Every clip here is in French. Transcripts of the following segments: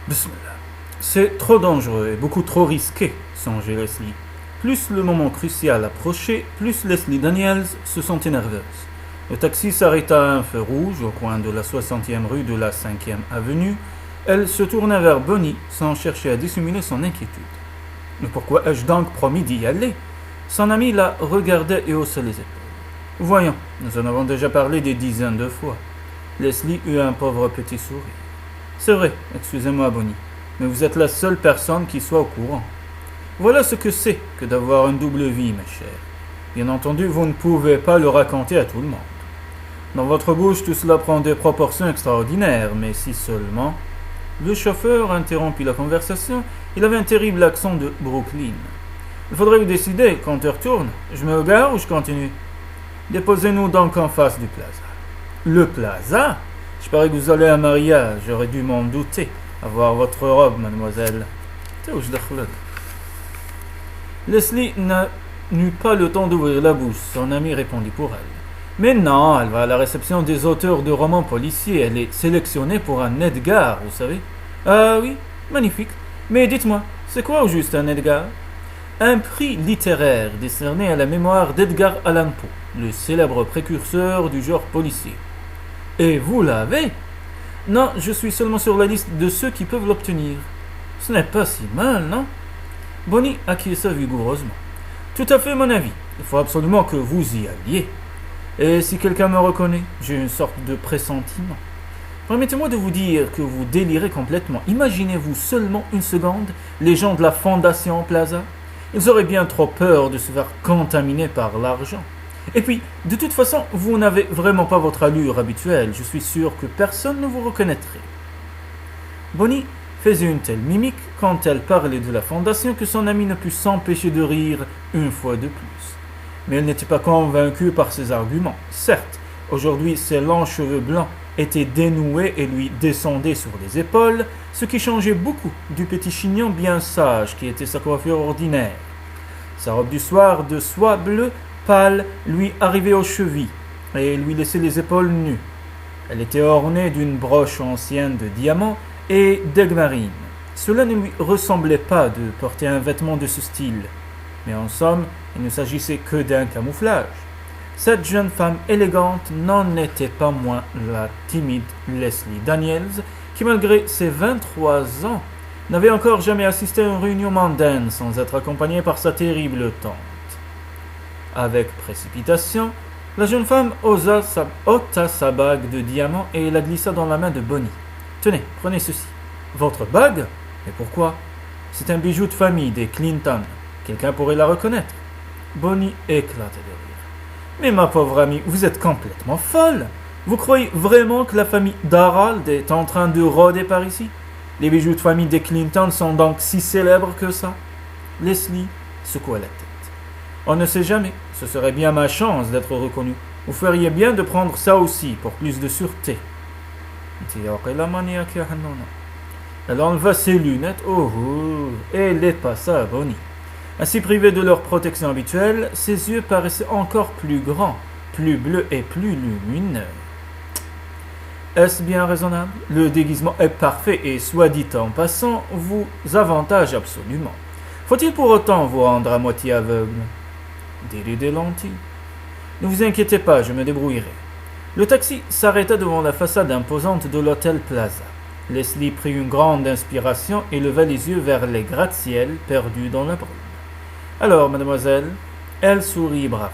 Bismillah. C'est trop dangereux et beaucoup trop risqué, songeait Leslie. Plus le moment crucial approchait, plus Leslie Daniels se sentait nerveuse. Le taxi s'arrêta à un feu rouge au coin de la 60e rue de la 5e avenue. Elle se tourna vers Bonnie sans chercher à dissimuler son inquiétude. Mais pourquoi ai-je donc promis d'y aller? Son ami la regardait et haussait les épaules. Voyons, nous en avons déjà parlé des dizaines de fois. Leslie eut un pauvre petit sourire. C'est vrai, excusez-moi Bonnie, mais vous êtes la seule personne qui soit au courant. Voilà ce que c'est que d'avoir une double vie, mes chers. Bien entendu, vous ne pouvez pas le raconter à tout le monde. Dans votre bouche, tout cela prend des proportions extraordinaires, mais si seulement... Le chauffeur interrompit la conversation. Il avait un terrible accent de Brooklyn. Il faudrait vous décider, quand heure tourne. Je me gare ou je continue? Déposez-nous donc en face du plaza. Le plaza? Je parie que vous allez à un mariage, j'aurais dû m'en douter. Avoir votre robe, mademoiselle. Leslie n'eut pas le temps d'ouvrir la bouche. Son ami répondit pour elle. Mais non, elle va à la réception des auteurs de romans policiers. Elle est sélectionnée pour un Edgar, vous savez. Ah oui, magnifique. Mais dites-moi, c'est quoi au juste un Edgar? Un prix littéraire décerné à la mémoire d'Edgar Allan Poe, le célèbre précurseur du genre policier. Et vous l'avez? Non, je suis seulement sur la liste de ceux qui peuvent l'obtenir. Ce n'est pas si mal, non? Bonnie acquiesça vigoureusement. Tout à fait mon avis. Il faut absolument que vous y alliez. Et si quelqu'un me reconnaît, j'ai une sorte de pressentiment. Permettez-moi de vous dire que vous délirez complètement. Imaginez-vous seulement une seconde les gens de la Fondation Plaza. Ils auraient bien trop peur de se faire contaminer par l'argent. Et puis, de toute façon, vous n'avez vraiment pas votre allure habituelle. Je suis sûr que personne ne vous reconnaîtrait. Bonnie faisait une telle mimique quand elle parlait de la Fondation que son ami ne put s'empêcher de rire une fois de plus. Mais elle n'était pas convaincue par ses arguments. Certes, aujourd'hui ses longs cheveux blancs étaient dénoués et lui descendaient sur les épaules, ce qui changeait beaucoup du petit chignon bien sage qui était sa coiffure ordinaire. Sa robe du soir de soie bleue pâle lui arrivait aux chevilles et lui laissait les épaules nues. Elle était ornée d'une broche ancienne de diamants et d'aigle marine. Cela ne lui ressemblait pas de porter un vêtement de ce style. Mais en somme, il ne s'agissait que d'un camouflage. Cette jeune femme élégante n'en était pas moins la timide Leslie Daniels, qui malgré ses 23 ans, n'avait encore jamais assisté à une réunion mondaine sans être accompagnée par sa terrible tante. Avec précipitation, la jeune femme ôta sa bague de diamant et la glissa dans la main de Bonnie. « Tenez, prenez ceci. »« Votre bague? Mais pourquoi? C'est un bijou de famille des Clinton. Quelqu'un pourrait la reconnaître. » Bonnie éclata de rire. « Mais ma pauvre amie, vous êtes complètement folle. Vous croyez vraiment que la famille d'Harald est en train de rôder par ici? Les bijoux de famille des Clinton sont donc si célèbres que ça? » Leslie secoua la tête. « On ne sait jamais. Ce serait bien ma chance d'être reconnu. Vous feriez bien de prendre ça aussi pour plus de sûreté. » Elle enleva ses lunettes et les passa à Bonnie. Ainsi privés de leur protection habituelle, ses yeux paraissaient encore plus grands, plus bleus et plus lumineux. Est-ce bien raisonnable? Le déguisement est parfait et, soit dit en passant, vous avantage absolument. Faut-il pour autant vous rendre à moitié aveugle? Des lentilles. Ne vous inquiétez pas, je me débrouillerai. Le taxi s'arrêta devant la façade imposante de l'hôtel Plaza. Leslie prit une grande inspiration et leva les yeux vers les gratte-ciel perdus dans la brume. Alors, mademoiselle, elle sourit bravement.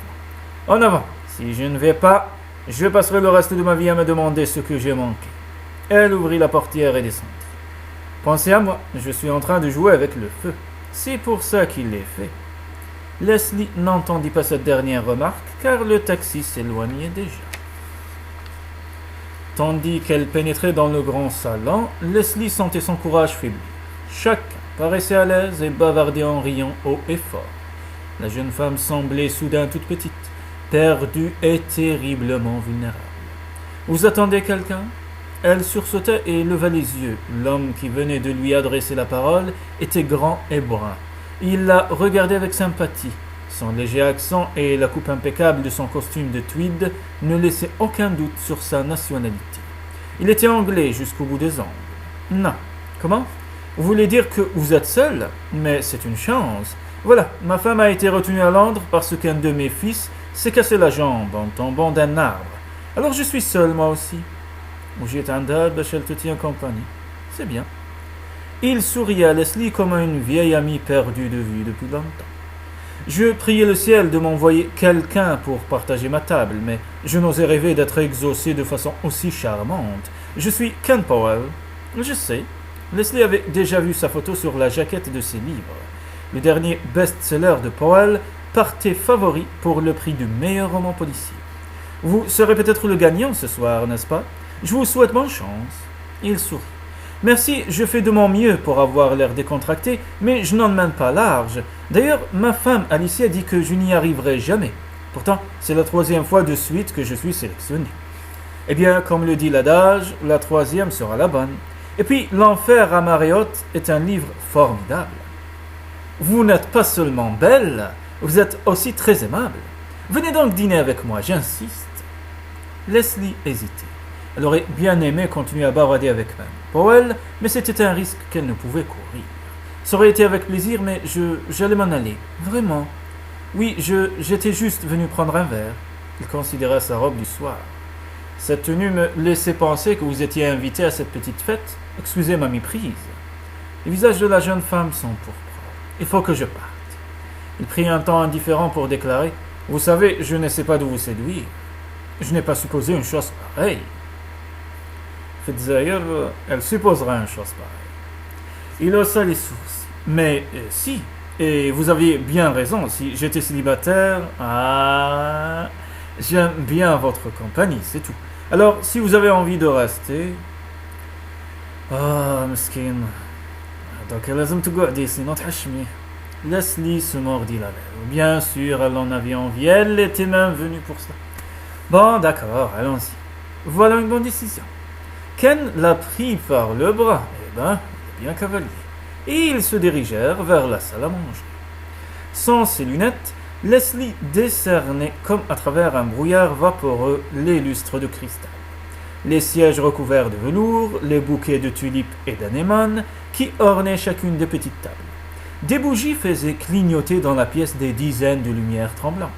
En avant, si je ne vais pas, je passerai le reste de ma vie à me demander ce que j'ai manqué. Elle ouvrit la portière et descendit. Pensez à moi, je suis en train de jouer avec le feu. C'est pour ça qu'il l'est fait. Leslie n'entendit pas cette dernière remarque, car le taxi s'éloignait déjà. Tandis qu'elle pénétrait dans le grand salon, Leslie sentait son courage faiblir. Chacun paraissait à l'aise et bavardait en riant haut et fort. La jeune femme semblait soudain toute petite, perdue et terriblement vulnérable. « Vous attendez quelqu'un ?» Elle sursauta et leva les yeux. L'homme qui venait de lui adresser la parole était grand et brun. Il la regardait avec sympathie. Son léger accent et la coupe impeccable de son costume de tweed ne laissaient aucun doute sur sa nationalité. Il était anglais jusqu'au bout des ongles. Non. Comment? Vous voulez dire que vous êtes seule? Mais c'est une chance. Voilà, ma femme a été retenue à Londres parce qu'un de mes fils s'est cassé la jambe en tombant d'un arbre. Alors je suis seule, moi aussi. وجيت عندها باش elle te tient compagnie. C'est bien. Il sourit à Leslie comme à une vieille amie perdue de vue depuis longtemps. Je priais le ciel de m'envoyer quelqu'un pour partager ma table, mais je n'osais rêver d'être exaucé de façon aussi charmante. Je suis Ken Powell. Je sais. Leslie avait déjà vu sa photo sur la jaquette de ses livres. Le dernier best-seller de Powell partait favori pour le prix du meilleur roman policier. Vous serez peut-être le gagnant ce soir, n'est-ce pas? Je vous souhaite bonne chance. Il sourit. Merci, je fais de mon mieux pour avoir l'air décontracté, mais je n'en mène pas large. D'ailleurs, ma femme Alicia dit que je n'y arriverai jamais. Pourtant, c'est la 3e fois de suite que je suis sélectionné. Eh bien, comme le dit l'adage, la 3e sera la bonne. Et puis, L'Enfer à marée haute est un livre formidable. Vous n'êtes pas seulement belle, vous êtes aussi très aimable. Venez donc dîner avec moi, j'insiste. Leslie hésitait. Elle aurait bien aimé continuer à bavarder avec Mme Powell, mais c'était un risque qu'elle ne pouvait courir. Ça aurait été avec plaisir, mais j'allais m'en aller. Vraiment. Oui, j'étais juste venu prendre un verre. Il considéra sa robe du soir. Cette tenue me laissait penser que vous étiez invité à cette petite fête. Excusez ma méprise. Les visages de la jeune femme sont pourpres. Il faut que je parte. Il prit un temps indifférent pour déclarer « Vous savez, je n'essaie pas de vous séduire. Je n'ai pas supposé une chose pareille. » Fitzayer, elle supposera une chose pareille. Il haussa les sourcils. Mais si, et vous aviez bien raison, si j'étais célibataire, j'aime bien votre compagnie, c'est tout. Alors, si vous avez envie de rester... مسكين. Donc, لازم تقعدي, sinon تحشمي. Leslie se mordit la lèvre. Bien sûr, elle en avait envie. Elle était même venue pour ça. Bon, d'accord, allons-y. Voilà une bonne décision. Ken la prit par le bras. Eh ben, il est bien cavalier. Et ils se dirigèrent vers la salle à manger. Sans ses lunettes, Leslie décernait comme à travers un brouillard vaporeux les lustres de cristal. Les sièges recouverts de velours, les bouquets de tulipes et d'anémones qui ornaient chacune des petites tables. Des bougies faisaient clignoter dans la pièce des dizaines de lumières tremblantes.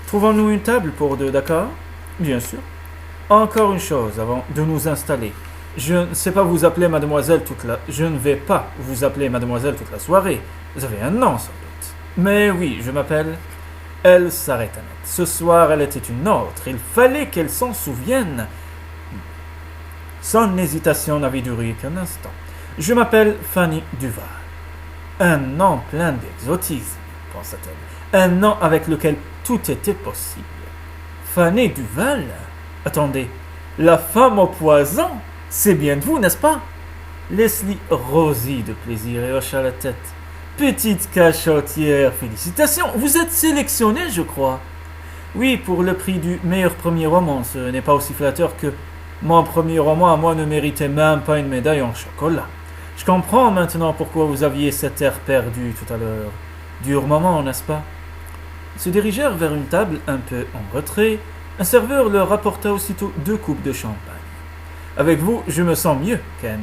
Trouvons-nous une table pour deux, d'accord? Bien sûr. Encore une chose avant de nous installer. Je ne sais pas vous appeler mademoiselle Je ne vais pas vous appeler mademoiselle toute la soirée. Vous avez un nom, sans doute. Mais oui, je m'appelle... Elle s'arrêta net. Ce soir, elle était une autre. Il fallait qu'elle s'en souvienne. Son hésitation n'avait duré qu'un instant. Je m'appelle Fanny Duval. Un nom plein d'exotisme, pensa-t-elle. Un nom avec lequel tout était possible. Fanny Duval? Attendez, la femme au poison? C'est bien de vous, n'est-ce pas? Leslie rosit de plaisir et hocha la tête. Petite cachottière, félicitations, vous êtes sélectionnée, je crois. Oui, pour le prix du meilleur premier roman, ce n'est pas aussi flatteur que mon premier roman à moi ne méritait même pas une médaille en chocolat. Je comprends maintenant pourquoi vous aviez cet air perdu tout à l'heure. Dur moment, n'est-ce pas? Ils se dirigèrent vers une table un peu en retrait. Un serveur leur apporta aussitôt 2 coupes de champagne. Avec vous, je me sens mieux, Ken.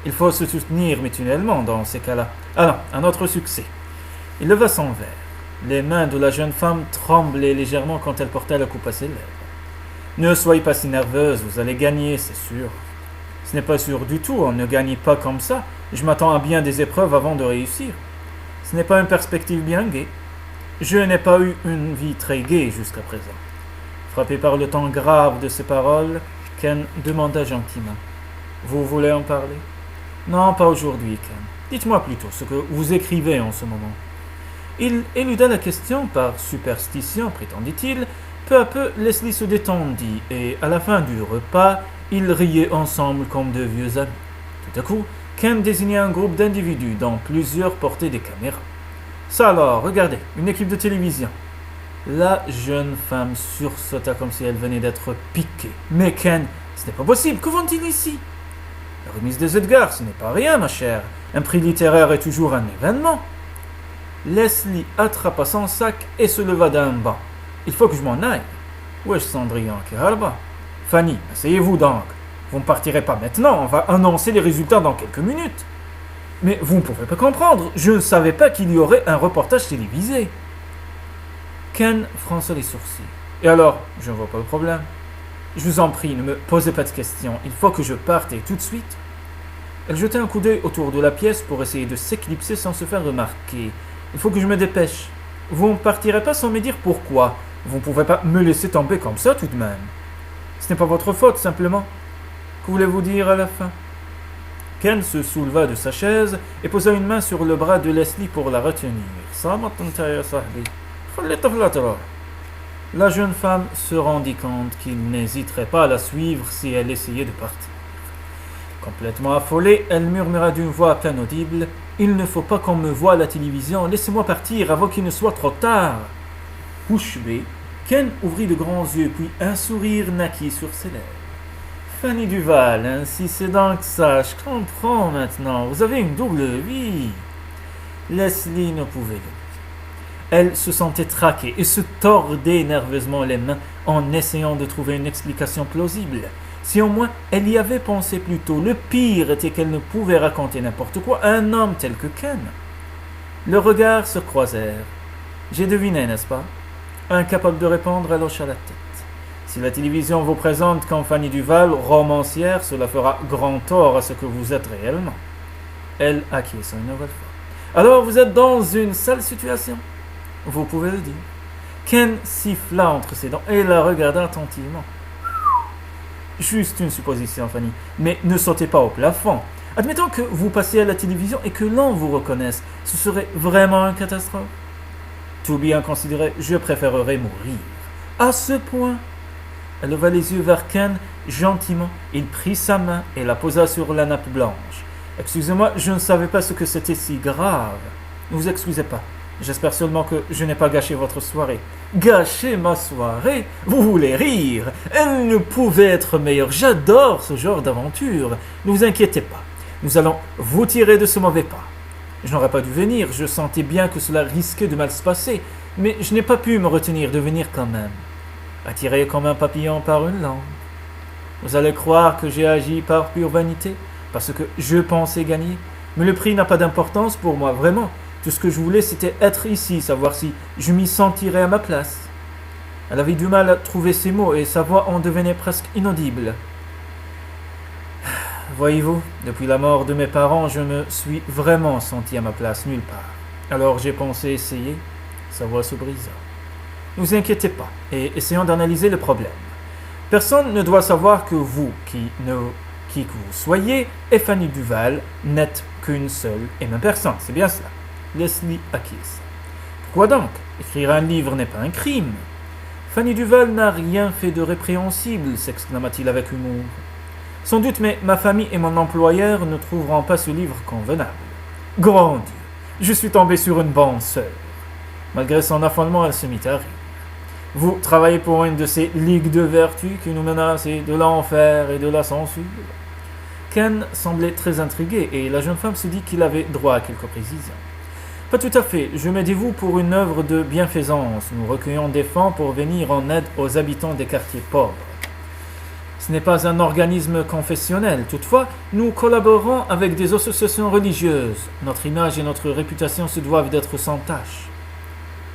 Il faut se soutenir mutuellement dans ces cas-là. Allons, un autre succès. Il leva son verre. Les mains de la jeune femme tremblaient légèrement quand elle porta la coupe à ses lèvres. Ne soyez pas si nerveuse, vous allez gagner, c'est sûr. Ce n'est pas sûr du tout, on ne gagne pas comme ça. Je m'attends à bien des épreuves avant de réussir. Ce n'est pas une perspective bien gaie. Je n'ai pas eu une vie très gaie jusqu'à présent. Frappé par le ton grave de ses paroles, Ken demanda gentiment. Vous voulez en parler? Non, pas aujourd'hui, Ken. Dites-moi plutôt ce que vous écrivez en ce moment. Il éluda la question par superstition, prétendit-il. Peu à peu, Leslie se détendit et, à la fin du repas, ils riaient ensemble comme de vieux amis. Tout à coup, Ken désigna un groupe d'individus dont plusieurs portaient des caméras. Ça alors, regardez, une équipe de télévision. La jeune femme sursauta comme si elle venait d'être piquée. Mais Ken, ce n'est pas possible, que font-ils ici? La remise des Edgars, ce n'est pas rien, ma chère. Un prix littéraire est toujours un événement. Leslie attrapa son sac et se leva d'un banc. Il faut que je m'en aille. Wesh Cendrillon, Keralba. Fanny, asseyez-vous donc. Vous ne partirez pas maintenant, on va annoncer les résultats dans quelques minutes. Mais vous ne pouvez pas comprendre, je ne savais pas qu'il y aurait un reportage télévisé. Ken fronça les sourcils. Et alors, je ne vois pas le problème. Je vous en prie, ne me posez pas de questions, il faut que je parte et tout de suite. Elle jetait un coup d'œil autour de la pièce pour essayer de s'éclipser sans se faire remarquer. Il faut que je me dépêche. Vous ne partirez pas sans me dire pourquoi. Vous ne pouvez pas me laisser tomber comme ça tout de même. Ce n'est pas votre faute, simplement. Que voulez-vous dire à la fin? Ken se souleva de sa chaise et posa une main sur le bras de Leslie pour la retenir. La jeune femme se rendit compte qu'il n'hésiterait pas à la suivre si elle essayait de partir. Complètement affolée, elle murmura d'une voix à peine audible « Il ne faut pas qu'on me voie à la télévision, laissez-moi partir avant qu'il ne soit trop tard !» Bouche bée, Ken ouvrit de grands yeux, puis un sourire naquit sur ses lèvres. « Fanny Duval, ainsi c'est donc ça, je comprends maintenant, vous avez une double vie. » Leslie ne pouvait le. Elle se sentait traquée et se tordait nerveusement les mains en essayant de trouver une explication plausible. Si au moins elle y avait pensé plus tôt, le pire était qu'elle ne pouvait raconter n'importe quoi à un homme tel que Ken. Leurs regards se croisèrent. J'ai deviné, n'est-ce pas? Incapable de répondre, elle hocha la tête. Si la télévision vous présente comme Fanny Duval, romancière, cela fera grand tort à ce que vous êtes réellement. Elle acquiesça une nouvelle fois. Alors vous êtes dans une sale situation? Vous pouvez le dire. Ken siffla entre ses dents et la regarda attentivement. Juste une supposition, Fanny, mais ne sautez pas au plafond. Admettons que vous passiez à la télévision et que l'on vous reconnaisse. Ce serait vraiment une catastrophe. Tout bien considéré, je préférerais mourir. À ce point. Elle leva les yeux vers Ken gentiment. Il prit sa main et la posa sur la nappe blanche. Excusez-moi, je ne savais pas ce que c'était si grave. Ne vous excusez pas. J'espère seulement que je n'ai pas gâché votre soirée. Gâcher ma soirée? Vous voulez rire? Elle ne pouvait être meilleure. J'adore ce genre d'aventure. Ne vous inquiétez pas. Nous allons vous tirer de ce mauvais pas. Je n'aurais pas dû venir. Je sentais bien que cela risquait de mal se passer. Mais je n'ai pas pu me retenir de venir quand même. Attiré comme un papillon par une langue. Vous allez croire que j'ai agi par pure vanité, parce que je pensais gagner. Mais le prix n'a pas d'importance pour moi, vraiment. Tout ce que je voulais, c'était être ici, savoir si je m'y sentirais à ma place. Elle avait du mal à trouver ses mots et sa voix en devenait presque inaudible. Voyez-vous, depuis la mort de mes parents, je me suis vraiment senti à ma place nulle part. Alors j'ai pensé essayer. Sa voix se brisa. Ne vous inquiétez pas et essayons d'analyser le problème. Personne ne doit savoir que vous, qui que vous soyez, et Fanny Duval n'êtes qu'une seule et même personne. C'est bien cela. Leslie acquiesça. Pourquoi donc? Écrire un livre n'est pas un crime. Fanny Duval n'a rien fait de répréhensible, s'exclama-t-il avec humour. Sans doute, mais ma famille et mon employeur ne trouveront pas ce livre convenable. Grand Dieu, je suis tombé sur une bonne sœur. Malgré son affolement, elle se mit à rire. Vous travaillez pour une de ces ligues de vertu qui nous menacent de l'enfer et de la censure. Ken semblait très intrigué et la jeune femme se dit qu'il avait droit à quelques précisions. Pas tout à fait, je me dévoue pour une œuvre de bienfaisance. Nous recueillons des fonds pour venir en aide aux habitants des quartiers pauvres. Ce n'est pas un organisme confessionnel. Toutefois, nous collaborons avec des associations religieuses. Notre image et notre réputation se doivent d'être sans tache.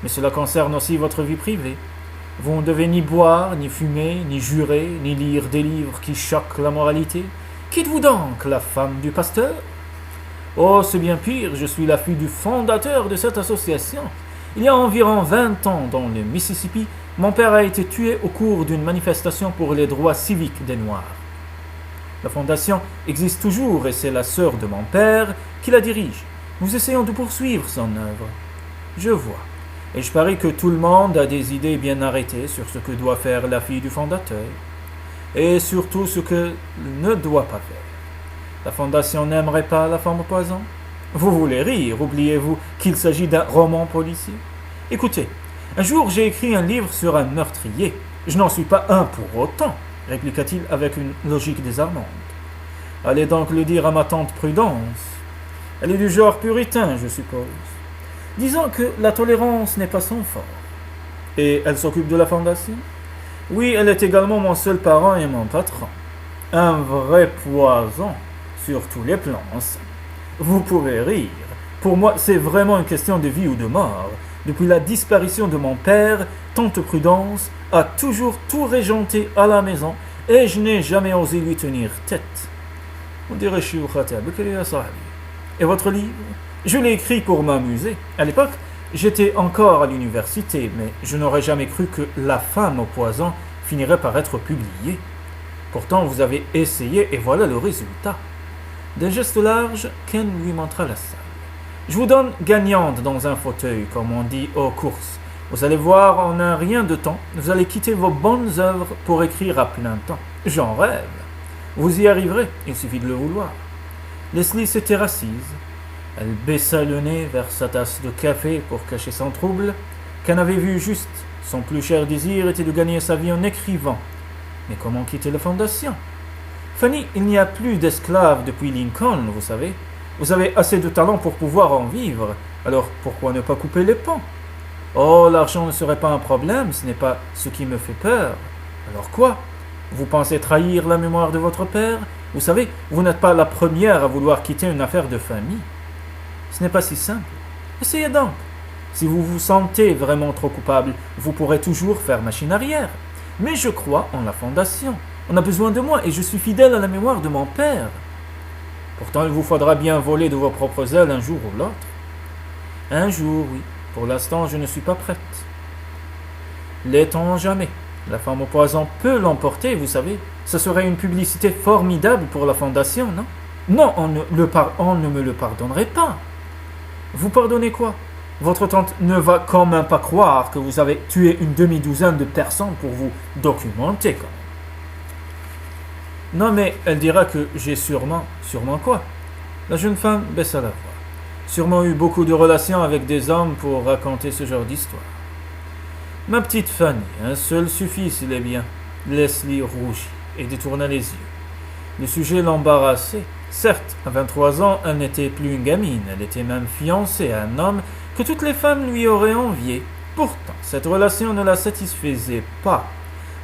Mais cela concerne aussi votre vie privée. Vous ne devez ni boire, ni fumer, ni jurer, ni lire des livres qui choquent la moralité. Qu'êtes-vous donc, la femme du pasteur? Oh, c'est bien pire, je suis la fille du fondateur de cette association. Il y a environ 20 ans, dans le Mississippi, mon père a été tué au cours d'une manifestation pour les droits civiques des Noirs. La fondation existe toujours et c'est la sœur de mon père qui la dirige. Nous essayons de poursuivre son œuvre. Je vois. Et je parie que tout le monde a des idées bien arrêtées sur ce que doit faire la fille du fondateur. Et surtout ce qu'elle ne doit pas faire. La fondation n'aimerait pas la femme au poison? Vous voulez rire, oubliez-vous qu'il s'agit d'un roman policier? Écoutez, un jour j'ai écrit un livre sur un meurtrier. Je n'en suis pas un pour autant, répliqua-t-il avec une logique désarmante. Allez donc le dire à ma tante Prudence. Elle est du genre puritain, je suppose. Disons que la tolérance n'est pas son fort. Et elle s'occupe de la fondation? Oui, elle est également mon seul parent et mon patron. Un vrai poison, sur tous les plans. Vous pouvez rire. Pour moi, c'est vraiment une question de vie ou de mort. Depuis la disparition de mon père, tante Prudence a toujours tout régenté à la maison et je n'ai jamais osé lui tenir tête. On dirait et votre livre? Je l'ai écrit pour m'amuser. À l'époque, j'étais encore à l'université, mais je n'aurais jamais cru que La femme au poison finirait par être publiée. Pourtant, vous avez essayé et voilà le résultat. D'un geste large, Ken lui montra la salle. Je vous donne gagnante dans un fauteuil, comme on dit aux courses. Vous allez voir, en un rien de temps, vous allez quitter vos bonnes œuvres pour écrire à plein temps. J'en rêve. Vous y arriverez, il suffit de le vouloir. Leslie s'était assise. Elle baissa le nez vers sa tasse de café pour cacher son trouble. Ken avait vu juste. Son plus cher désir était de gagner sa vie en écrivant. Mais comment quitter la fondation? Fanny, il n'y a plus d'esclaves depuis Lincoln, vous savez. Vous avez assez de talent pour pouvoir en vivre. Alors pourquoi ne pas couper les ponts? Oh, l'argent ne serait pas un problème, ce n'est pas ce qui me fait peur. Alors quoi? Vous pensez trahir la mémoire de votre père? Vous savez, vous n'êtes pas la première à vouloir quitter une affaire de famille. Ce n'est pas si simple. Essayez donc. Si vous vous sentez vraiment trop coupable, vous pourrez toujours faire machine arrière. Mais je crois en la fondation. On a besoin de moi et je suis fidèle à la mémoire de mon père. Pourtant, il vous faudra bien voler de vos propres ailes un jour ou l'autre. Un jour, oui. Pour l'instant, je ne suis pas prête. L'est-on jamais? La femme au poison peut l'emporter, vous savez. Ce serait une publicité formidable pour la fondation, non? Non, on ne me le pardonnerait pas. Vous pardonnez quoi? Votre tante ne va quand même pas croire que vous avez tué une demi-douzaine de personnes pour vous documenter, quand même. Non, mais elle dira que j'ai sûrement quoi? La jeune femme baissa la voix. Sûrement eu beaucoup de relations avec des hommes pour raconter ce genre d'histoire. Ma petite Fanny, un seul suffit s'il est bien. Leslie rougit et détourna les yeux. Le sujet l'embarrassait. Certes, à 23 ans, elle n'était plus une gamine, elle était même fiancée à un homme que toutes les femmes lui auraient envié. Pourtant, cette relation ne la satisfaisait pas.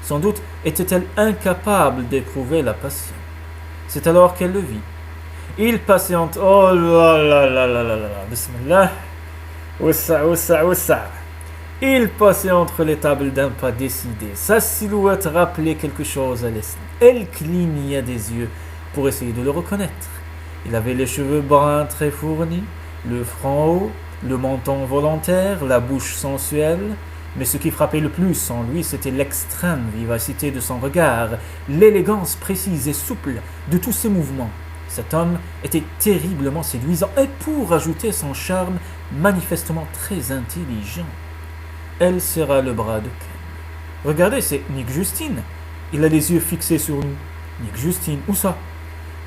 Sans doute était-elle incapable d'éprouver la passion. C'est alors qu'elle le vit. Il patiente. Oh là là là là là là, bismillah. Oussa. Il passait entre les tables d'un pas décidé. Sa silhouette rappelait quelque chose à Leslie. Elle clignait des yeux pour essayer de le reconnaître. Il avait les cheveux bruns très fournis, le front haut, le menton volontaire, la bouche sensuelle. Mais ce qui frappait le plus en lui, c'était l'extrême vivacité de son regard, l'élégance précise et souple de tous ses mouvements. Cet homme était terriblement séduisant et pour ajouter son charme manifestement très intelligent. Elle serra le bras de Ken. « Regardez, c'est Nick Justine. Il a les yeux fixés sur nous. Nick Justine, où ça ?»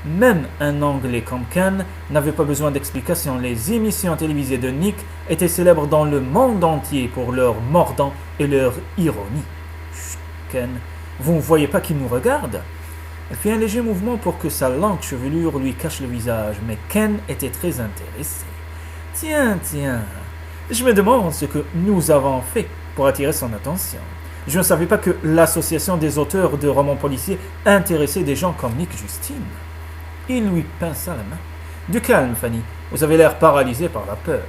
Même un Anglais comme Ken n'avait pas besoin d'explication. Les émissions télévisées de Nick étaient célèbres dans le monde entier pour leur mordant et leur ironie. « Chut, Ken, vous ne voyez pas qu'il nous regarde ?» Elle fit un léger mouvement pour que sa longue chevelure lui cache le visage, mais Ken était très intéressé. « Tiens, je me demande ce que nous avons fait pour attirer son attention. Je ne savais pas que l'association des auteurs de romans policiers intéressait des gens comme Nick Justine. » Il lui pinça la main. « Du calme, Fanny, vous avez l'air paralysée par la peur.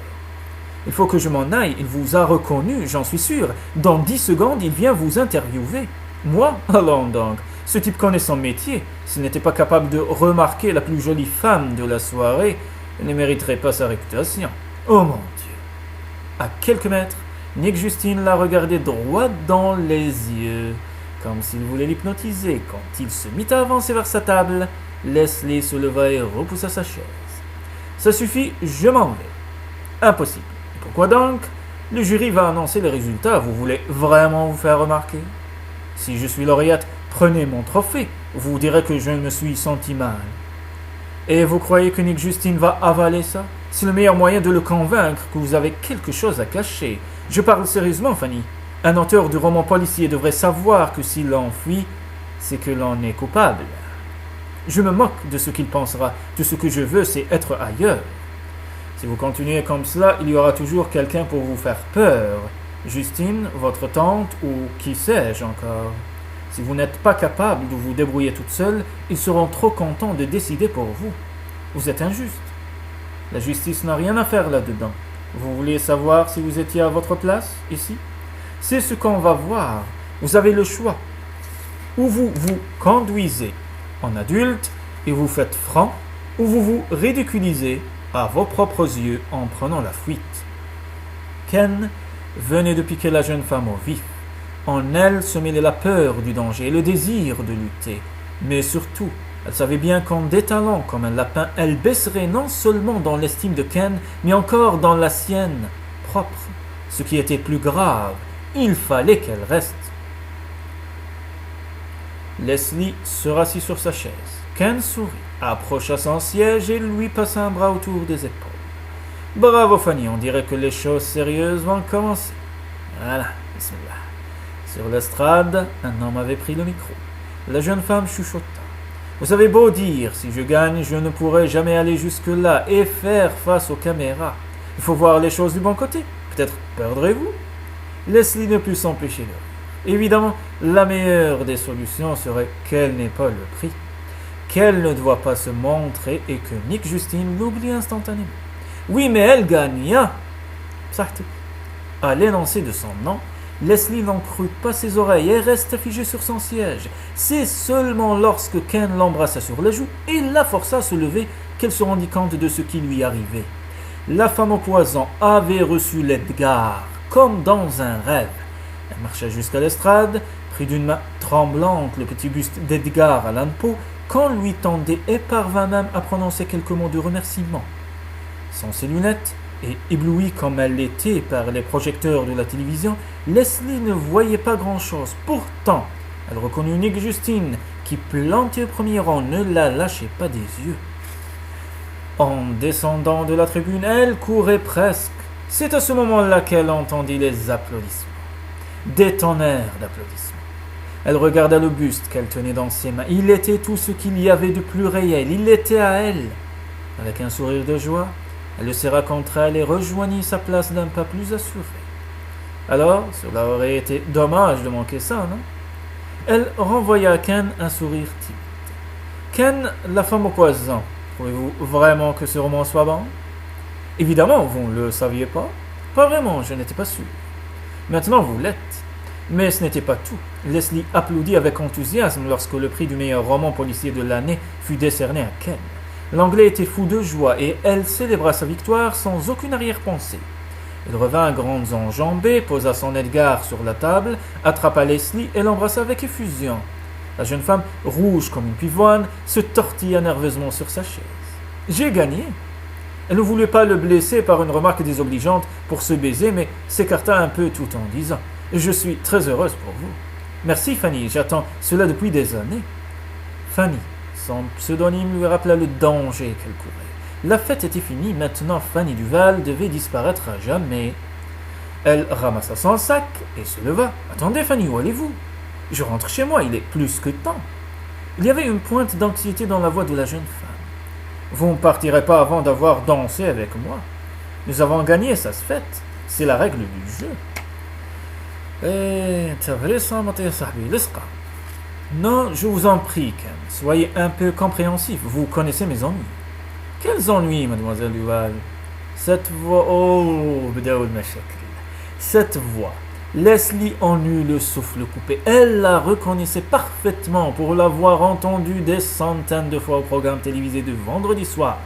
Il faut que je m'en aille, il vous a reconnu, j'en suis sûr. Dans 10 secondes, il vient vous interviewer. Moi? Allons donc. Ce type connaît son métier. S'il n'était pas capable de remarquer la plus jolie femme de la soirée, il ne mériterait pas sa réputation. Oh mon Dieu !» À quelques mètres, Nick Justine la regardait droit dans les yeux, comme s'il voulait l'hypnotiser. Quand il se mit à avancer vers sa table, Leslie se leva et repoussa sa chaise. « Ça suffit, je m'en vais. » « Impossible. Pourquoi donc? Le jury va annoncer les résultats. Vous voulez vraiment vous faire remarquer? Si je suis lauréate, prenez mon trophée. Vous direz que je me suis senti mal. Et vous croyez que Nick Justine va avaler ça? C'est le meilleur moyen de le convaincre que vous avez quelque chose à cacher. Je parle sérieusement, Fanny. Un auteur de roman policier devrait savoir que s'il l'enfuit, c'est que l'on est coupable. Je me moque de ce qu'il pensera. Tout ce que je veux, c'est être ailleurs. Si vous continuez comme cela, il y aura toujours quelqu'un pour vous faire peur. Justine, votre tante, ou qui sais-je encore. Si vous n'êtes pas capable de vous débrouiller toute seule, ils seront trop contents de décider pour vous. Vous êtes injuste. La justice n'a rien à faire là-dedans. Vous voulez savoir si vous étiez à votre place, ici? C'est ce qu'on va voir. Vous avez le choix. Ou vous vous conduisez en adulte et vous faites franc, ou vous vous ridiculisez à vos propres yeux en prenant la fuite. Ken venait de piquer la jeune femme au vif. En elle se mêlait la peur du danger et le désir de lutter. Mais surtout, elle savait bien qu'en détalant comme un lapin, elle baisserait non seulement dans l'estime de Ken, mais encore dans la sienne propre. Ce qui était plus grave, il fallait qu'elle reste. Leslie se rassit sur sa chaise. Ken sourit, approcha son siège et lui passa un bras autour des épaules. Bravo Fanny, on dirait que les choses sérieuses vont commencer. Voilà, bismillah. Sur l'estrade, un homme avait pris le micro. La jeune femme chuchota. Vous avez beau dire, si je gagne, je ne pourrai jamais aller jusque-là et faire face aux caméras. Il faut voir les choses du bon côté. Peut-être perdrez-vous. Leslie ne put s'empêcher de rire. Évidemment, la meilleure des solutions serait qu'elle n'ait pas le prix, qu'elle ne doit pas se montrer et que Nick Justine l'oublie instantanément. Oui, mais elle gagna. À l'énoncé de son nom, Leslie n'en crut pas ses oreilles et resta figée sur son siège. C'est seulement lorsque Ken l'embrassa sur la joue et la força à se lever qu'elle se rendit compte de ce qui lui arrivait. La femme au poison avait reçu l'Edgar, comme dans un rêve. Elle marcha jusqu'à l'estrade, prit d'une main tremblante le petit buste d'Edgar Allan Poe qu'on lui tendait et parvint même à prononcer quelques mots de remerciement. Sans ses lunettes, et éblouie comme elle l'était par les projecteurs de la télévision, Leslie ne voyait pas grand-chose. Pourtant, elle reconnut Nick Justine, qui, planté au premier rang, ne la lâchait pas des yeux. En descendant de la tribune, elle courait presque. C'est à ce moment-là qu'elle entendit les applaudissements. Des tonnerres d'applaudissements. Elle regarda le buste qu'elle tenait dans ses mains. Il était tout ce qu'il y avait de plus réel. Il était à elle. Avec un sourire de joie, elle le serra contre elle et rejoignit sa place d'un pas plus assuré. Alors, cela aurait été dommage de manquer ça, non? Elle renvoya à Ken un sourire timide. Ken, la femme au poison, trouvez-vous vraiment que ce roman soit bon? Évidemment, vous ne le saviez pas. Pas vraiment, je n'étais pas sûr. Maintenant, vous l'êtes. Mais ce n'était pas tout. Leslie applaudit avec enthousiasme lorsque le prix du meilleur roman policier de l'année fut décerné à Ken. L'Anglais était fou de joie et elle célébra sa victoire sans aucune arrière-pensée. Il revint à grandes enjambées, posa son Edgar sur la table, attrapa Leslie et l'embrassa avec effusion. La jeune femme, rouge comme une pivoine, se tortilla nerveusement sur sa chaise. « J'ai gagné !» Elle ne voulait pas le blesser par une remarque désobligeante pour se baiser, mais s'écarta un peu tout en disant « Je suis très heureuse pour vous. »« Merci Fanny, j'attends cela depuis des années. » Fanny. Son pseudonyme lui rappela le danger qu'elle courait. La fête était finie, maintenant Fanny Duval devait disparaître à jamais. Elle ramassa son sac et se leva. « Attendez Fanny, où allez-vous? Je rentre chez moi, il est plus que temps. » Il y avait une pointe d'anxiété dans la voix de la jeune femme. « Vous ne partirez pas avant d'avoir dansé avec moi. Nous avons gagné, ça se fait. C'est la règle du jeu. » Non, je vous en prie, Ken. Soyez un peu compréhensif. Vous connaissez mes ennuis. Quels ennuis, mademoiselle Duval? Cette voix... Oh, cette voix. Leslie en eut le souffle coupé. Elle la reconnaissait parfaitement pour l'avoir entendue des centaines de fois au programme télévisé de vendredi soir.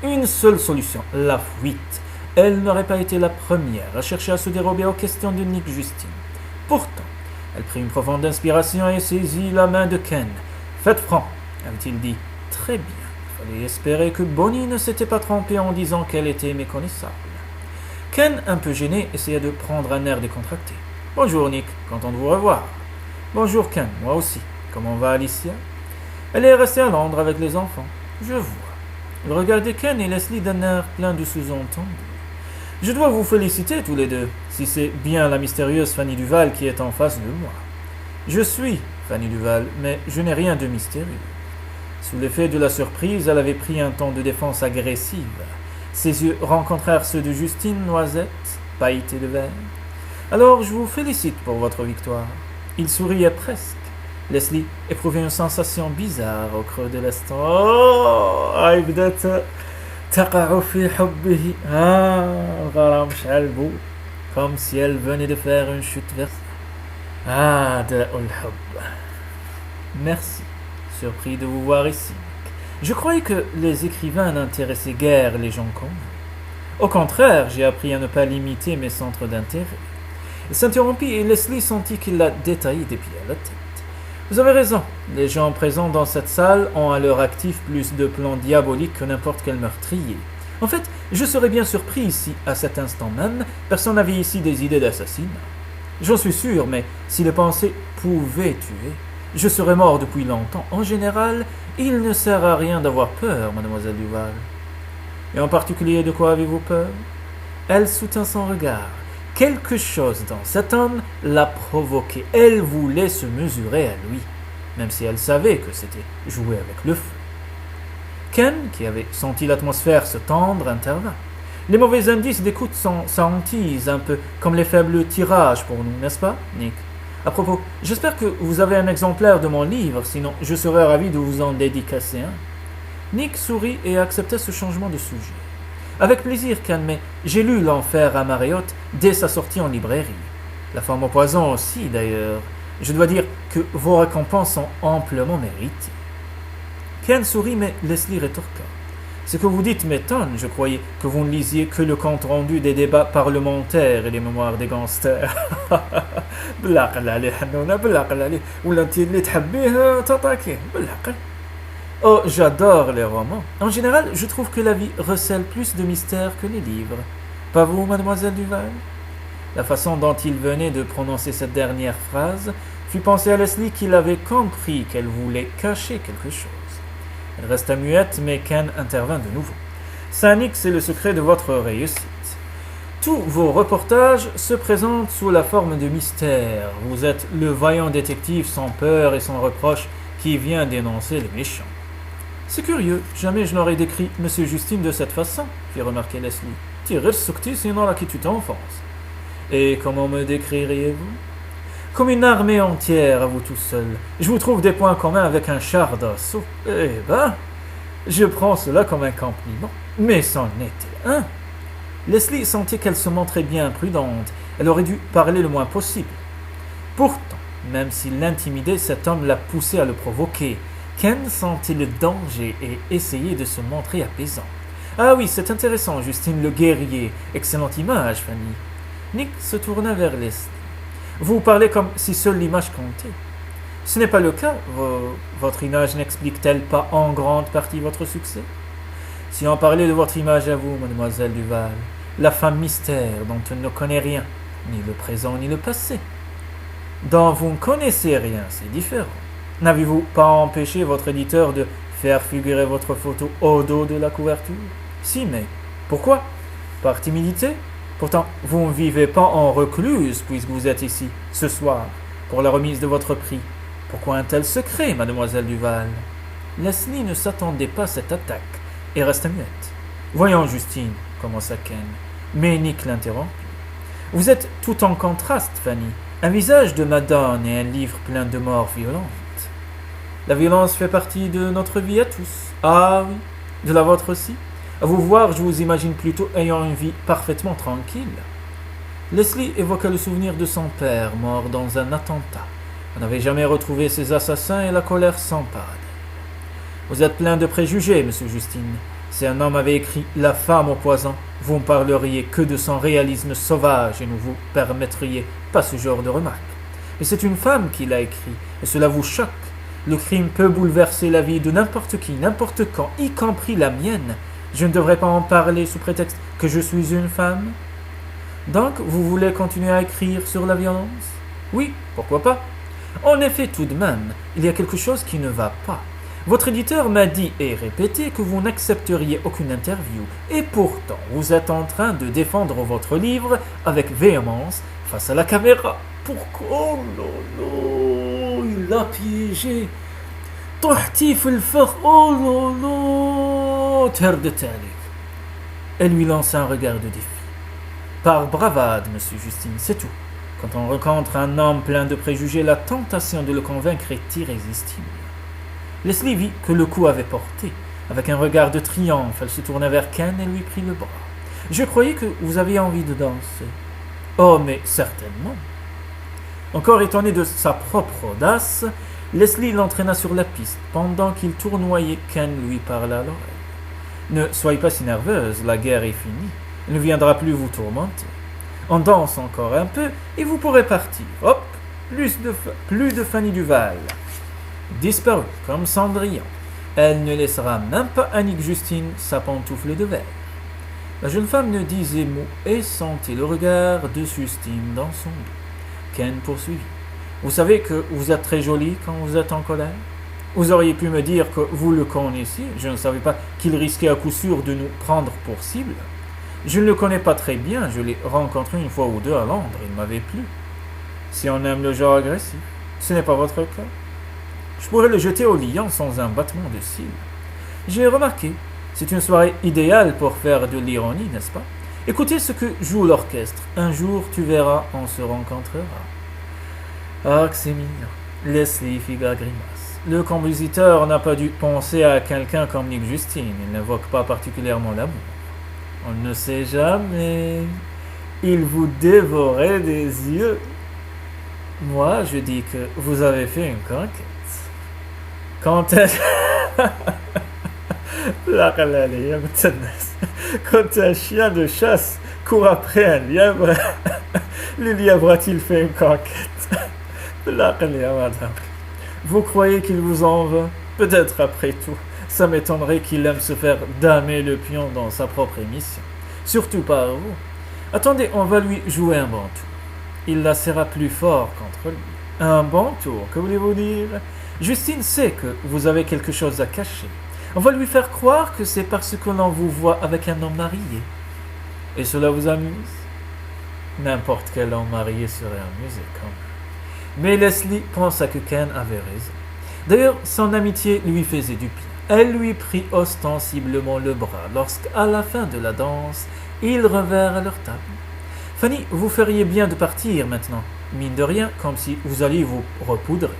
Une seule solution, la fuite. Elle n'aurait pas été la première à chercher à se dérober aux questions de Nick Justine. Pourtant, elle prit une profonde inspiration et saisit la main de Ken. « Faites franc, avait-il dit. « Très bien. Il fallait espérer que Bonnie ne s'était pas trompée en disant qu'elle était méconnaissable. » Ken, un peu gêné, essaya de prendre un air décontracté. « Bonjour Nick, content de vous revoir. »« Bonjour Ken, moi aussi. Comment va Alicia ?»« Elle est restée à Londres avec les enfants. »« Je vois. » Il regardait Ken et Leslie d'un air plein de sous-entendus. « Je dois vous féliciter tous les deux, si c'est bien la mystérieuse Fanny Duval qui est en face de moi. Je suis Fanny Duval, mais je n'ai rien de mystérieux. » Sous l'effet de la surprise, elle avait pris un ton de défense agressive. Ses yeux rencontrèrent ceux de Justine Noisette, pailletés de vert. « Alors, je vous félicite pour votre victoire. » Il souriait presque. Leslie éprouvait une sensation bizarre au creux de l'estomac. « Oh, تقع في حبه. الغرام شعل بو. Comme si elle venait de faire une chute vers... داء الحب. Merci, surpris de vous voir ici. Je croyais que les écrivains n'intéressaient guère les gens comme vous. Au contraire, j'ai appris à ne pas limiter mes centres d'intérêt. Il s'interrompit et Leslie sentit qu'il la détaillait des pieds à la tête. Vous avez raison, les gens présents dans cette salle ont à leur actif plus de plans diaboliques que n'importe quel meurtrier. En fait, je serais bien surpris si, à cet instant même, personne n'avait ici des idées d'assassinat. J'en suis sûr, mais si les pensées pouvaient tuer, je serais mort depuis longtemps. En général, il ne sert à rien d'avoir peur, mademoiselle Duval. Et en particulier, de quoi avez-vous peur? Elle soutint son regard. Quelque chose dans cet homme l'a provoqué. Elle voulait se mesurer à lui, même si elle savait que c'était jouer avec le feu. Ken, qui avait senti l'atmosphère se tendre, intervint. Les mauvais indices d'écoute sont sentis un peu comme les faibles tirages pour nous, n'est-ce pas, Nick? À propos, j'espère que vous avez un exemplaire de mon livre, sinon je serais ravi de vous en dédicacer un. Nick sourit et accepta ce changement de sujet. Avec plaisir, Ken, mais j'ai lu L'Enfer à Mariotte dès sa sortie en librairie. La femme au poison aussi, d'ailleurs. Je dois dire que vos récompenses sont amplement méritées. Ken sourit, mais Leslie rétorqua. Ce que vous dites m'étonne, je croyais que vous ne lisiez que le compte-rendu des débats parlementaires et les mémoires des gangsters. Oh, j'adore les romans. En général, je trouve que la vie recèle plus de mystères que les livres. Pas vous, mademoiselle Duval? La façon dont il venait de prononcer cette dernière phrase fit penser à Leslie qu'il avait compris qu'elle voulait cacher quelque chose. Elle resta muette, mais Ken intervint de nouveau. Nick, c'est le secret de votre réussite. Tous vos reportages se présentent sous la forme de mystères. Vous êtes le vaillant détective sans peur et sans reproche qui vient dénoncer les méchants. C'est curieux, jamais je n'aurais décrit M. Justine de cette façon, fit remarquer Leslie. Tirer sukti, sinon la qui tu t'enfonces. Et comment me décririez-vous? Comme une armée entière à vous tout seul. Je vous trouve des points communs avec un char d'assaut. Eh ben, je prends cela comme un compliment. Mais c'en était un. Leslie sentait qu'elle se montrait bien prudente. Elle aurait dû parler le moins possible. Pourtant, même s'il l'intimidait, cet homme la poussait à le provoquer. Ken sentit le danger et essayait de se montrer apaisant. Ah oui, c'est intéressant, Justine le guerrier. Excellente image, Fanny. Nick se tourna vers Leslie. Vous parlez comme si seule l'image comptait. Ce n'est pas le cas. Votre image n'explique-t-elle pas en grande partie votre succès? Si on parlait de votre image à vous, mademoiselle Duval, la femme mystère dont on ne connaît rien, ni le présent ni le passé, dont vous ne connaissez rien, c'est différent. N'avez-vous pas empêché votre éditeur de faire figurer votre photo au dos de la couverture? Si, mais pourquoi? Par timidité? Pourtant, vous ne vivez pas en recluse puisque vous êtes ici, ce soir, pour la remise de votre prix. Pourquoi un tel secret, mademoiselle Duval? Leslie ne s'attendait pas à cette attaque et resta muette. Voyons, Justine, commença Ken, mais Nick l'interrompit. Vous êtes tout en contraste, Fanny. Un visage de madone et un livre plein de morts violentes. La violence fait partie de notre vie à tous. Ah oui, de la vôtre aussi. À vous voir, je vous imagine plutôt ayant une vie parfaitement tranquille. Leslie évoqua le souvenir de son père, mort dans un attentat. On n'avait jamais retrouvé ses assassins et la colère s'empara d'elle. Vous êtes plein de préjugés, monsieur Justine. Si un homme avait écrit « La femme au poison », vous ne parleriez que de son réalisme sauvage et ne vous permettriez pas ce genre de remarques. Et c'est une femme qui l'a écrit, et cela vous choque. Le crime peut bouleverser la vie de n'importe qui, n'importe quand, y compris la mienne. Je ne devrais pas en parler sous prétexte que je suis une femme. Donc, vous voulez continuer à écrire sur la violence? Oui, pourquoi pas? En effet, tout de même, il y a quelque chose qui ne va pas. Votre éditeur m'a dit et répété que vous n'accepteriez aucune interview. Et pourtant, vous êtes en train de défendre votre livre avec véhémence face à la caméra. Pourquoi? Oh non, il l'a piégé. طحتي في الفخ. Oh non, تهردت عليك. Elle lui lança un regard de défi. Par bravade, monsieur Justine, c'est tout. Quand on rencontre un homme plein de préjugés, la tentation de le convaincre est irrésistible. Leslie vit que le coup avait porté. Avec un regard de triomphe, elle se tourna vers Ken et lui prit le bras. Je croyais que vous aviez envie de danser. Oh, mais certainement. Encore étonné de sa propre audace, Leslie l'entraîna sur la piste. Pendant qu'il tournoyait, Ken lui parla à l'oreille. Ne soyez pas si nerveuse, la guerre est finie. Il ne viendra plus vous tourmenter. On danse encore un peu et vous pourrez partir. Hop, plus de Fanny Duval. Disparue comme Cendrillon. Elle ne laissera même pas à Nick Justine sa pantoufle de verre. La jeune femme ne disait mot et sentait le regard de Justine dans son dos. Ken poursuivit. Vous savez que vous êtes très jolie quand vous êtes en colère. Vous auriez pu me dire que vous le connaissiez. Je ne savais pas qu'il risquait à coup sûr de nous prendre pour cible. Je ne le connais pas très bien. Je l'ai rencontré une fois ou deux à Londres. Il m'avait plu. Si on aime le genre agressif, ce n'est pas votre cas. Je pourrais le jeter au lion sans un battement de cils. J'ai remarqué. C'est une soirée idéale pour faire de l'ironie, n'est-ce pas? Écoutez ce que joue l'orchestre. Un jour, tu verras, on se rencontrera. Ah, que c'est mignon. Leslie fit la grimace. Le compositeur n'a pas dû penser à quelqu'un comme Nick Justine. Il n'évoque pas particulièrement l'amour. On ne sait jamais. Il vous dévorait des yeux. Moi, je dis que vous avez fait une conquête. Quand un chien de chasse court après un lièvre, le lièvre a-t-il fait une conquête? Madame. Vous croyez qu'il vous en veut? Peut-être après tout. Ça m'étonnerait qu'il aime se faire damer le pion dans sa propre émission. Surtout par vous. Attendez, on va lui jouer un bon tour. Il la serra plus fort contre lui. Un bon tour, que voulez-vous dire? Justine sait que vous avez quelque chose à cacher. On va lui faire croire que c'est parce que l'on vous voit avec un homme marié. Et cela vous amuse? N'importe quel homme marié serait amusé quand même. Mais Leslie pensa que Ken avait raison. D'ailleurs, son amitié lui faisait du bien. Elle lui prit ostensiblement le bras lorsqu'à la fin de la danse, ils revinrent à leur table. « Fanny, vous feriez bien de partir maintenant, mine de rien, comme si vous alliez vous repoudrer. »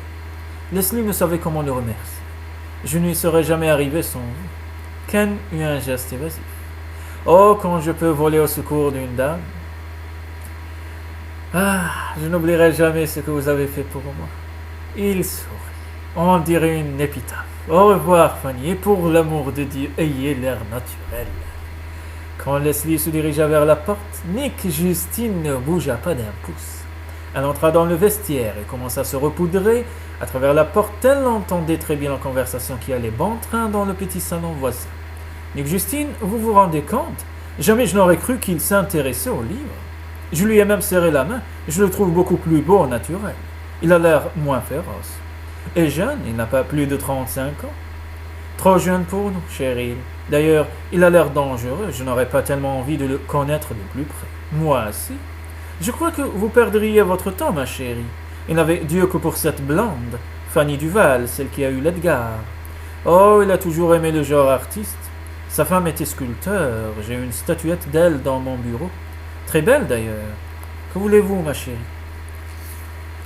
Leslie ne savait comment le remercier. « Je n'y serais jamais arrivé sans vous. » Ken eut un geste évasif. « Oh, quand je peux voler au secours d'une dame. » Ah, je n'oublierai jamais ce que vous avez fait pour moi. Il sourit. On dirait une épitaphe. Au revoir, Fanny, et pour l'amour de Dieu, ayez l'air naturel. Quand Leslie se dirigea vers la porte, Nick Justine ne bougea pas d'un pouce. Elle entra dans le vestiaire et commença à se repoudrer. À travers la porte, elle entendait très bien la conversation qui allait bon train dans le petit salon voisin. Nick Justine, vous vous rendez compte? Jamais je n'aurais cru qu'il s'intéressait au livre. Je lui ai même serré la main. Je le trouve beaucoup plus beau au naturel. Il a l'air moins féroce. Et jeune, il n'a pas plus de 35 ans. Trop jeune pour nous, chérie. D'ailleurs, il a l'air dangereux. Je n'aurais pas tellement envie de le connaître de plus près. Moi aussi. Je crois que vous perdriez votre temps, ma chérie. Il n'avait Dieu que pour cette blonde, Fanny Duval, celle qui a eu l'Edgar. Oh, il a toujours aimé le genre artiste. Sa femme était sculpteur. J'ai une statuette d'elle dans mon bureau. Très belle d'ailleurs. Que voulez-vous, ma chérie?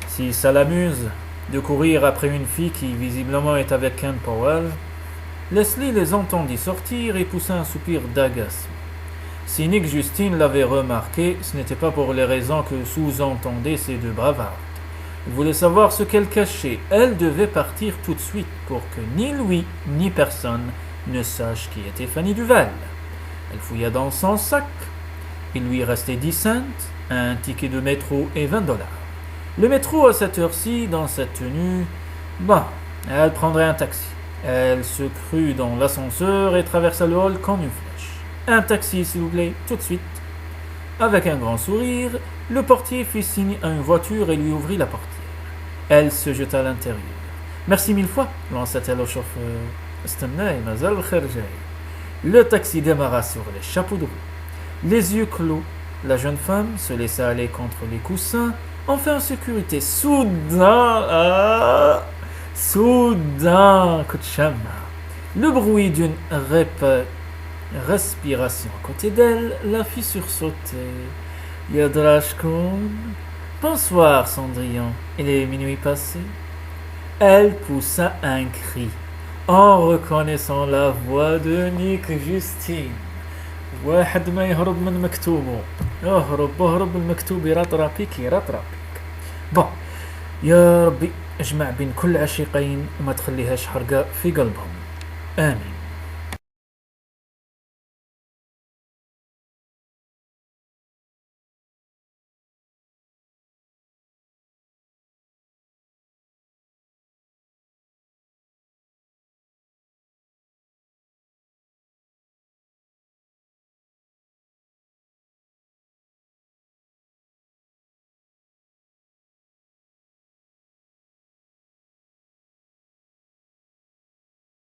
Si ça l'amuse de courir après une fille qui visiblement est avec Ken Powell, Leslie les entendit sortir et poussa un soupir d'agacement. Si Nick Justine l'avait remarqué, ce n'était pas pour les raisons que sous-entendaient ces deux bavardes. Il voulait savoir ce qu'elle cachait. Elle devait partir tout de suite pour que ni lui ni personne ne sache qui était Fanny Duval. Elle fouilla dans son sac. Il lui restait 10 cents, un ticket de métro et $20. Le métro à cette heure-ci, dans cette tenue, elle prendrait un taxi. Elle se crut dans l'ascenseur et traversa le hall comme une flèche. Un taxi, s'il vous plaît, tout de suite. Avec un grand sourire, le portier fit signe à une voiture et lui ouvrit la portière. Elle se jeta à l'intérieur. Merci mille fois, lança-t-elle au chauffeur. Le taxi démarra sur les chapeaux de roue. Les yeux clos, la jeune femme se laissa aller contre les coussins, enfin en sécurité. Soudain, Kutchama, le bruit d'une respiration à côté d'elle la fit sursauter. Yadrashkon. Bonsoir, Cendrillon. Il est minuit passé. Elle poussa un cri. En reconnaissant la voix de Nick Justine. واحد ما يهرب من مكتوبه. اهرب اهرب، المكتوب يرطرى بيك يرطرى بيك. بون، يا ربي اجمع بين كل عشيقين وما تخليهاش حرقة في قلبهم. آمين.